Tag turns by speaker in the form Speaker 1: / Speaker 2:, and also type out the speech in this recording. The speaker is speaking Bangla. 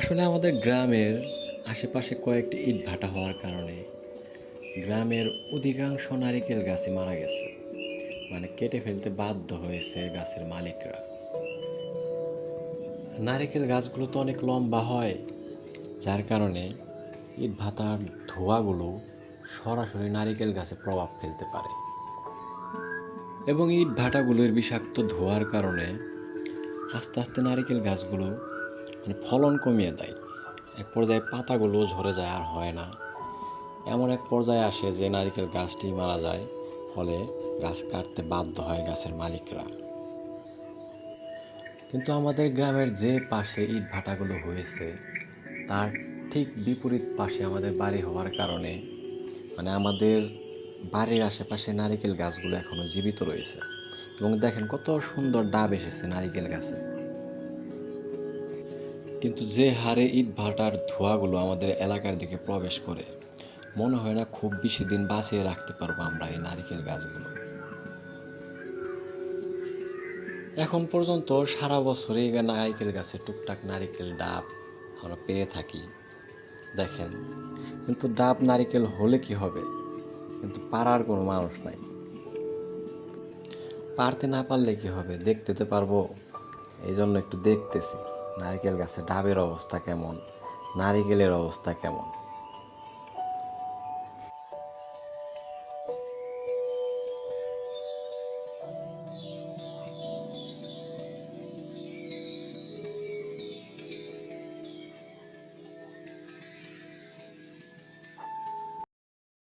Speaker 1: আসলে আমাদের গ্রামের আশেপাশে কয়েকটি ইটভাটা হওয়ার কারণে গ্রামের অধিকাংশ নারিকেল গাছই মারা গেছে। মানে কেটে ফেলতে বাধ্য হয়েছে গাছের মালিকরা। নারিকেল গাছগুলো তো অনেক লম্বা হয়, যার কারণে ইটভাটার ধোঁয়াগুলো সরাসরি নারিকেল গাছে প্রভাব ফেলতে পারে এবং ইটভাটাগুলোর বিষাক্ত ধোঁয়ার কারণে আস্তে আস্তে নারিকেল গাছগুলো ফলন কমিয়ে দেয়। এক পর্যায়ে পাতাগুলো ঝরে যায়, আর হয় না। এমন এক পর্যায়ে আসে যে নারিকেল গাছটি মারা যায়, ফলে গাছ কাটতে বাধ্য হয় গাছের মালিকরা। কিন্তু আমাদের গ্রামের যে পাশে ইট ভাটাগুলো হয়েছে তার ঠিক বিপরীত পাশে আমাদের বাড়ি হওয়ার কারণে আমাদের বাড়ির আশেপাশে নারিকেল গাছগুলো এখনো জীবিত রয়েছে। এবং দেখেন কত সুন্দর ডাব এসেছে নারিকেল গাছে। কিন্তু যে হারে ইট ভাটার ধোঁয়াগুলো আমাদের এলাকার দিকে প্রবেশ করে, মনে হয় না খুব বেশি দিন বাঁচিয়ে রাখতে পারবো আমরা এই নারিকেল গাছগুলো। এখন পর্যন্ত সারা বছরই নারিকেল গাছে টুকটাক নারিকেল ডাব আমরা পেয়ে থাকি, দেখেন। কিন্তু ডাব নারিকেল হলে কি হবে, কিন্তু পারার কোনো মানুষ নাই। পারতে না পারলে কি হবে, দেখতে তো পারবো। এই জন্য একটু দেখতেছি নারিকেল গাছে ডাবের অবস্থা কেমন, নারিকেলের অবস্থা কেমন।